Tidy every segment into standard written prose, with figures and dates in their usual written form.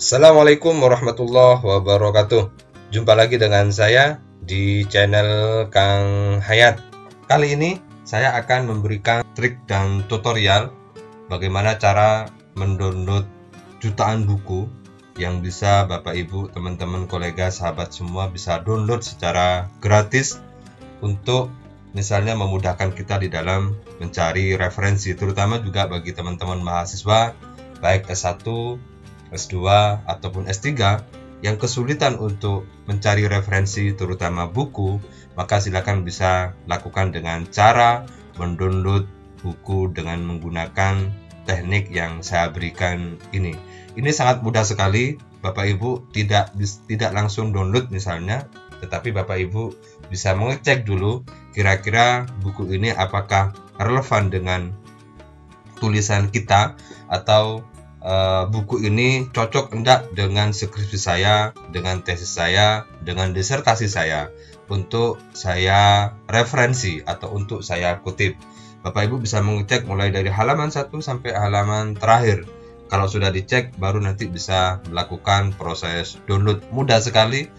Assalamualaikum warahmatullahi wabarakatuh. Jumpa lagi dengan saya di channel Kang Hayat. Kali ini saya akan memberikan trik dan tutorial bagaimana cara mendownload jutaan buku yang bisa Bapak Ibu, teman-teman, kolega, sahabat semua bisa download secara gratis untuk misalnya memudahkan kita di dalam mencari referensi, terutama juga bagi teman-teman mahasiswa baik S1, S2 ataupun S3 yang kesulitan untuk mencari referensi terutama buku, maka silakan bisa lakukan dengan cara mendownload buku dengan menggunakan teknik yang saya berikan ini. Ini sangat mudah sekali, Bapak Ibu tidak langsung download misalnya, tetapi Bapak Ibu bisa mengecek dulu kira-kira buku ini apakah relevan dengan tulisan kita atau buku ini cocok enggak dengan skripsi saya, dengan tesis saya, dengan disertasi saya untuk saya referensi atau untuk saya kutip. Bapak Ibu bisa mengecek mulai dari halaman 1 sampai halaman terakhir. Kalau sudah dicek baru nanti bisa melakukan proses download. Mudah sekali,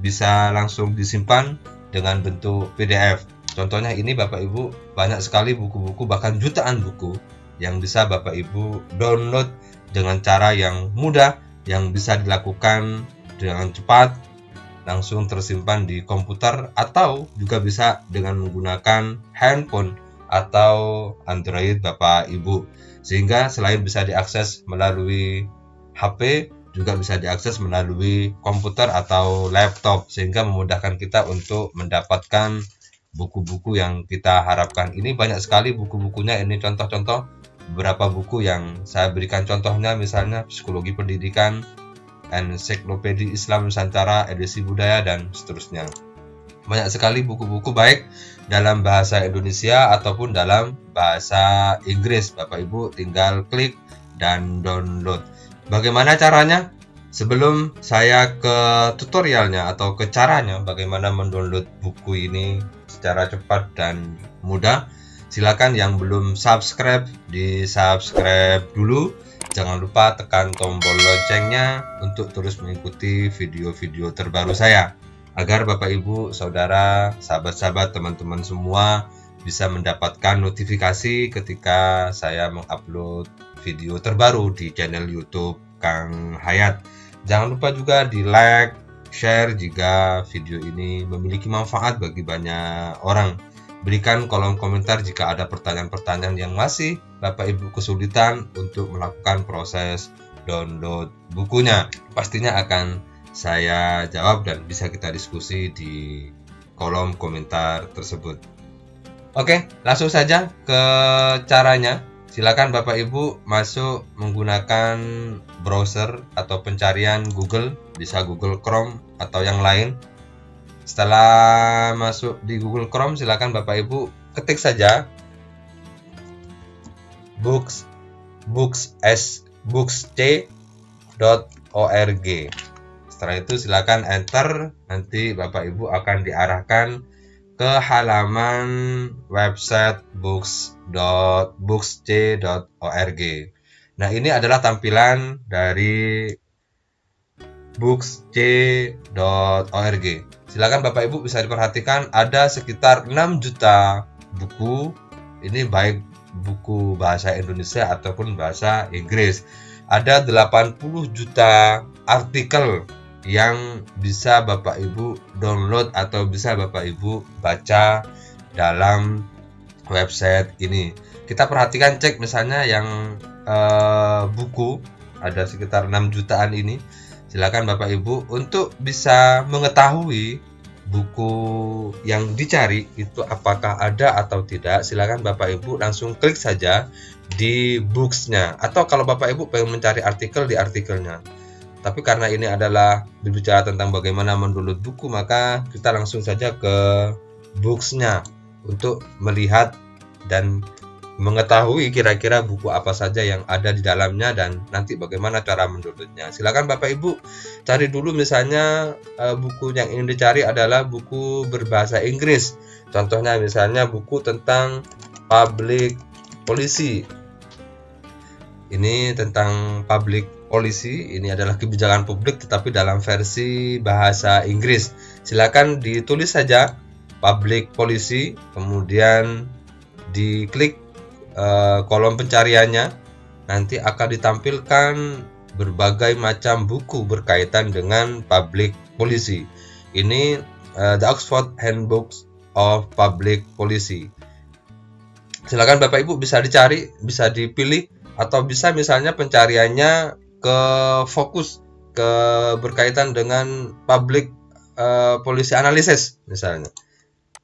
bisa langsung disimpan dengan bentuk PDF. Contohnya ini Bapak Ibu, banyak sekali buku-buku, bahkan jutaan buku yang bisa Bapak Ibu download dengan cara yang mudah, yang bisa dilakukan dengan cepat, langsung tersimpan di komputer, atau juga bisa dengan menggunakan handphone atau Android Bapak Ibu, sehingga selain bisa diakses melalui HP, juga bisa diakses melalui komputer atau laptop, sehingga memudahkan kita untuk mendapatkan buku-buku yang kita harapkan. Ini banyak sekali buku-bukunya, ini contoh-contoh beberapa buku yang saya berikan contohnya, misalnya Psikologi Pendidikan, Ensiklopedia Islam Nusantara, Edisi Budaya, dan seterusnya. Banyak sekali buku-buku baik dalam bahasa Indonesia ataupun dalam bahasa Inggris. Bapak Ibu tinggal klik dan download. Bagaimana caranya? Sebelum saya ke tutorialnya atau ke caranya bagaimana mendownload buku ini secara cepat dan mudah, silakan yang belum subscribe di subscribe dulu. Jangan lupa tekan tombol loncengnya untuk terus mengikuti video-video terbaru saya, agar Bapak Ibu, saudara, sahabat-sahabat, teman-teman semua bisa mendapatkan notifikasi ketika saya mengupload video terbaru di channel YouTube Kang Hayat. Jangan lupa juga di like, share jika video ini memiliki manfaat bagi banyak orang. Berikan kolom komentar jika ada pertanyaan-pertanyaan yang masih Bapak Ibu kesulitan untuk melakukan proses download bukunya. Pastinya akan saya jawab dan bisa kita diskusi di kolom komentar tersebut. Oke, langsung saja ke caranya. Silakan Bapak Ibu masuk menggunakan browser atau pencarian Google, bisa Google Chrome atau yang lain. Setelah masuk di Google Chrome, silakan Bapak Ibu ketik saja books.org. Setelah itu silakan enter, nanti Bapak Ibu akan diarahkan ke halaman website books.c.org. Nah, ini adalah tampilan dari books.c.org. Silakan Bapak Ibu bisa diperhatikan ada sekitar 6 juta buku. Ini baik buku bahasa Indonesia ataupun bahasa Inggris. Ada 80 juta artikel yang bisa Bapak Ibu download atau bisa Bapak Ibu baca dalam website ini. Kita perhatikan, cek misalnya yang buku ada sekitar 6 jutaan ini. Silakan Bapak Ibu untuk bisa mengetahui buku yang dicari itu apakah ada atau tidak. Silakan Bapak Ibu langsung klik saja di books-nya, atau kalau Bapak Ibu pengen mencari artikel di artikelnya. Tapi karena ini adalah berbicara tentang bagaimana mendownload buku, maka kita langsung saja ke books-nya untuk melihat dan mengetahui kira-kira buku apa saja yang ada di dalamnya dan nanti bagaimana cara mendownloadnya. Silakan Bapak Ibu cari dulu, misalnya buku yang ingin dicari adalah buku berbahasa Inggris. Contohnya misalnya buku tentang public policy. Ini tentang public polisi. Ini adalah kebijakan publik tetapi dalam versi bahasa Inggris. Silakan ditulis saja public policy, kemudian diklik kolom pencariannya. Nanti akan ditampilkan berbagai macam buku berkaitan dengan public policy. Ini The Oxford Handbook of Public Policy. Silakan Bapak Ibu bisa dicari, bisa dipilih, atau bisa misalnya pencariannya ke fokus ke berkaitan dengan public policy analysis misalnya.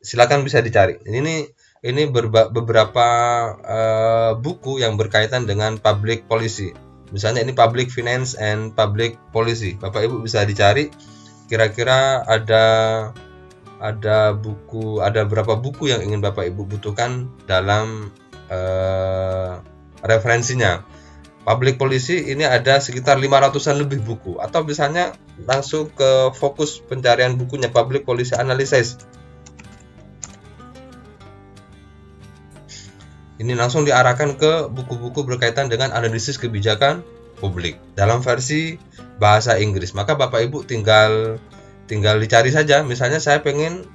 Silakan bisa dicari. Ini beberapa buku yang berkaitan dengan public policy. Misalnya ini Public Finance and Public Policy. Bapak Ibu bisa dicari. Kira-kira ada berapa buku yang ingin Bapak Ibu butuhkan dalam referensinya. Public Policy ini ada sekitar 500-an lebih buku, atau misalnya langsung ke fokus pencarian bukunya Public Policy Analysis. Ini langsung diarahkan ke buku-buku berkaitan dengan analisis kebijakan publik dalam versi bahasa Inggris. Maka Bapak Ibu tinggal dicari saja. Misalnya saya pengen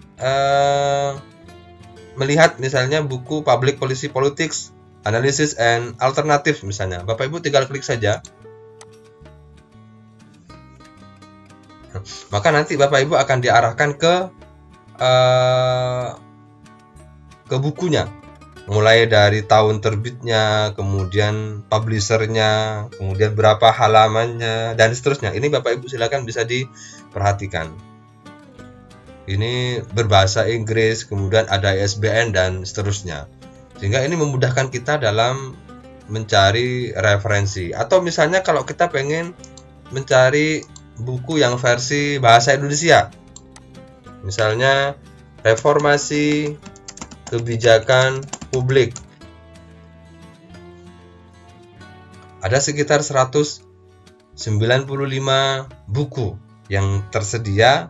melihat misalnya buku Public Policy Politics, Analysis and Alternative misalnya. Bapak Ibu tinggal klik saja. Maka nanti Bapak Ibu akan diarahkan ke bukunya. Mulai dari tahun terbitnya, kemudian publishernya, kemudian berapa halamannya, dan seterusnya. Ini Bapak Ibu silakan bisa diperhatikan. Ini berbahasa Inggris, kemudian ada ISBN dan seterusnya. Sehingga ini memudahkan kita dalam mencari referensi. Atau misalnya kalau kita pengen mencari buku yang versi bahasa Indonesia, misalnya Reformasi Kebijakan Publik, ada sekitar 195 buku yang tersedia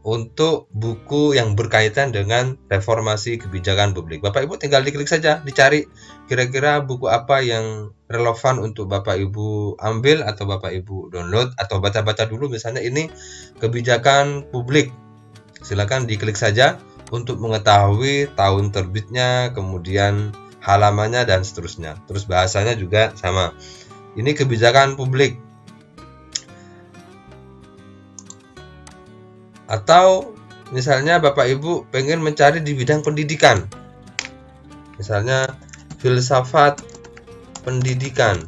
untuk buku yang berkaitan dengan reformasi kebijakan publik. Bapak Ibu tinggal diklik saja, dicari kira-kira buku apa yang relevan untuk Bapak Ibu ambil atau Bapak Ibu download atau baca-baca dulu. Misalnya ini kebijakan publik, silakan diklik saja untuk mengetahui tahun terbitnya, kemudian halamannya dan seterusnya. Terus bahasanya juga sama. Ini kebijakan publik. Atau misalnya Bapak Ibu pengen mencari di bidang pendidikan. Misalnya filsafat pendidikan.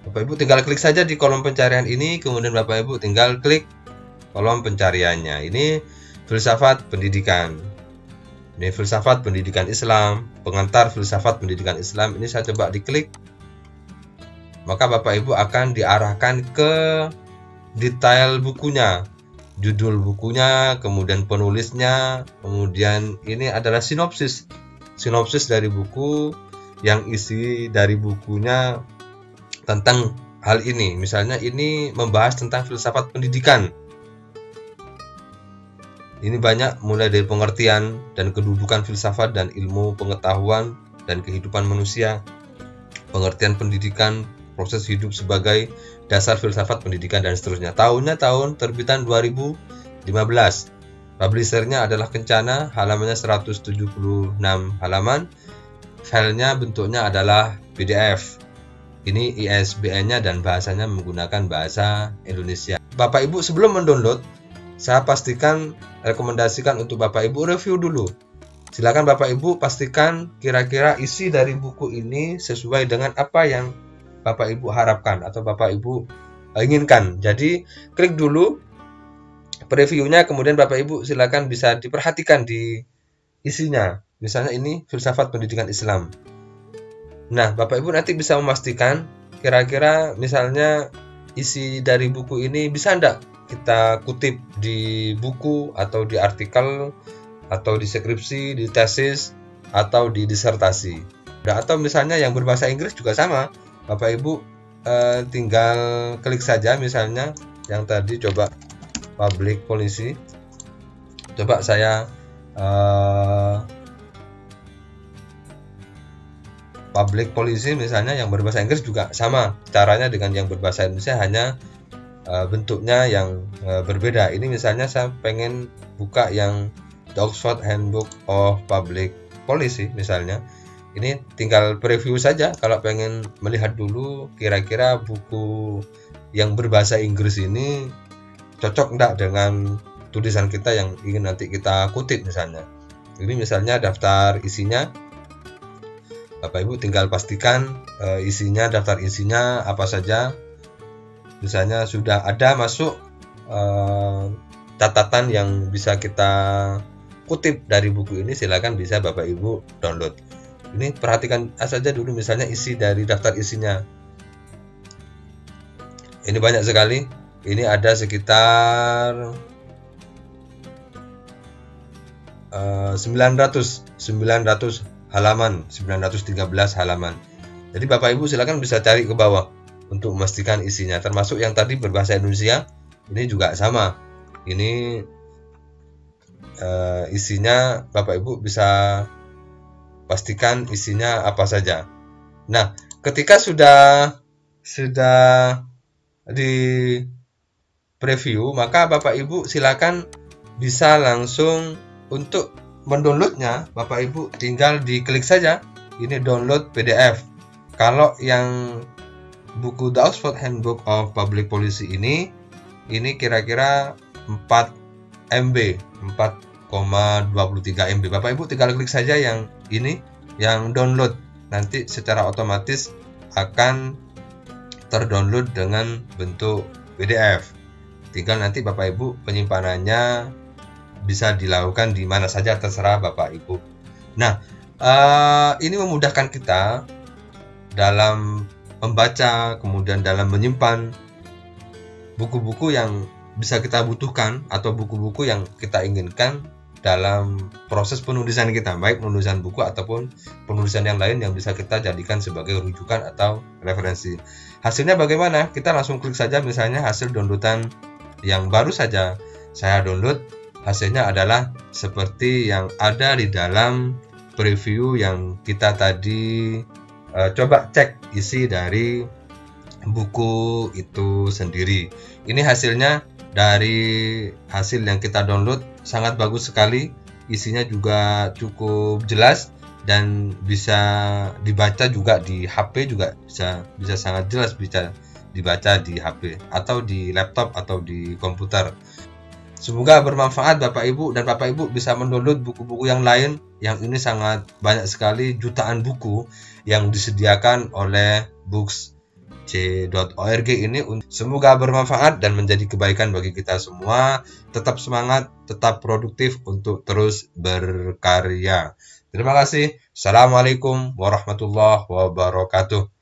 Bapak Ibu tinggal klik saja di kolom pencarian ini, kemudian Bapak Ibu tinggal klik kolom pencariannya. Ini filsafat pendidikan. Ini filsafat pendidikan Islam, pengantar filsafat pendidikan Islam. Ini saya coba diklik. Maka Bapak Ibu akan diarahkan ke detail bukunya, judul bukunya, kemudian penulisnya, kemudian ini adalah sinopsis dari buku, yang isi dari bukunya tentang hal ini. Misalnya ini membahas tentang filsafat pendidikan. Ini banyak, mulai dari pengertian dan kedudukan filsafat dan ilmu pengetahuan dan kehidupan manusia, pengertian pendidikan, proses hidup sebagai dasar filsafat pendidikan dan seterusnya. Tahunnya tahun terbitan 2015. Publishernya adalah Kencana, halamannya 176 halaman. Filenya bentuknya adalah PDF. Ini ISBN-nya dan bahasanya menggunakan bahasa Indonesia. Bapak Ibu sebelum mendownload, saya rekomendasikan untuk Bapak Ibu review dulu. Silakan Bapak Ibu pastikan kira-kira isi dari buku ini sesuai dengan apa yang Bapak Ibu harapkan atau Bapak Ibu inginkan. Jadi klik dulu previewnya, kemudian Bapak Ibu silakan bisa diperhatikan di isinya. Misalnya ini filsafat pendidikan Islam. Nah, Bapak Ibu nanti bisa memastikan kira-kira misalnya isi dari buku ini bisa enggak kita kutip di buku atau di artikel atau di skripsi, di tesis atau di disertasi. Nah, atau misalnya yang berbahasa Inggris juga sama. Bapak Ibu tinggal klik saja, misalnya yang tadi coba Public Policy. Coba saya Public Policy misalnya yang berbahasa Inggris juga sama caranya dengan yang berbahasa Indonesia, hanya bentuknya yang berbeda. Ini misalnya saya pengen buka yang The Oxford Handbook of Public Policy misalnya. Ini tinggal preview saja kalau pengen melihat dulu kira-kira buku yang berbahasa Inggris ini cocok enggak dengan tulisan kita yang ingin nanti kita kutip misalnya. Ini misalnya daftar isinya, Bapak Ibu tinggal pastikan isinya, daftar isinya apa saja. Misalnya sudah ada masuk catatan yang bisa kita kutip dari buku ini, silakan bisa Bapak Ibu download. Ini perhatikan saja dulu misalnya isi dari daftar isinya. Ini banyak sekali. Ini ada sekitar 900 halaman, 913 halaman. Jadi Bapak Ibu silakan bisa cari ke bawah untuk memastikan isinya, termasuk yang tadi berbahasa Indonesia. Ini juga sama. Ini isinya Bapak Ibu bisa pastikan isinya apa saja. Nah, ketika sudah di preview, maka Bapak Ibu silakan bisa langsung untuk mendownloadnya. Bapak Ibu tinggal diklik saja, ini download PDF. Kalau yang buku The Oxford Handbook of Public Policy ini kira-kira 4 MB, 4,23 MB. Bapak Ibu tinggal klik saja yang ini, yang download. Nanti secara otomatis akan terdownload dengan bentuk PDF. Tinggal nanti Bapak Ibu penyimpanannya bisa dilakukan di mana saja, terserah Bapak Ibu. Nah, ini memudahkan kita dalam membaca, kemudian dalam menyimpan buku-buku yang bisa kita butuhkan atau buku-buku yang kita inginkan dalam proses penulisan kita, baik penulisan buku ataupun penulisan yang lain yang bisa kita jadikan sebagai rujukan atau referensi. Hasilnya bagaimana? Kita langsung klik saja, misalnya hasil downloadan yang baru saja saya download, hasilnya adalah seperti yang ada di dalam preview yang kita tadi coba cek isi dari buku itu sendiri. Ini hasilnya dari hasil yang kita download, sangat bagus sekali. Isinya juga cukup jelas dan bisa dibaca juga di HP, juga bisa sangat jelas bisa dibaca di HP atau di laptop atau di komputer. Semoga bermanfaat Bapak Ibu, dan Bapak Ibu bisa mendownload buku-buku yang lain. Yang ini sangat banyak sekali, jutaan buku yang disediakan oleh books.org ini. Semoga bermanfaat dan menjadi kebaikan bagi kita semua. Tetap semangat, tetap produktif untuk terus berkarya. Terima kasih. Assalamualaikum warahmatullahi wabarakatuh.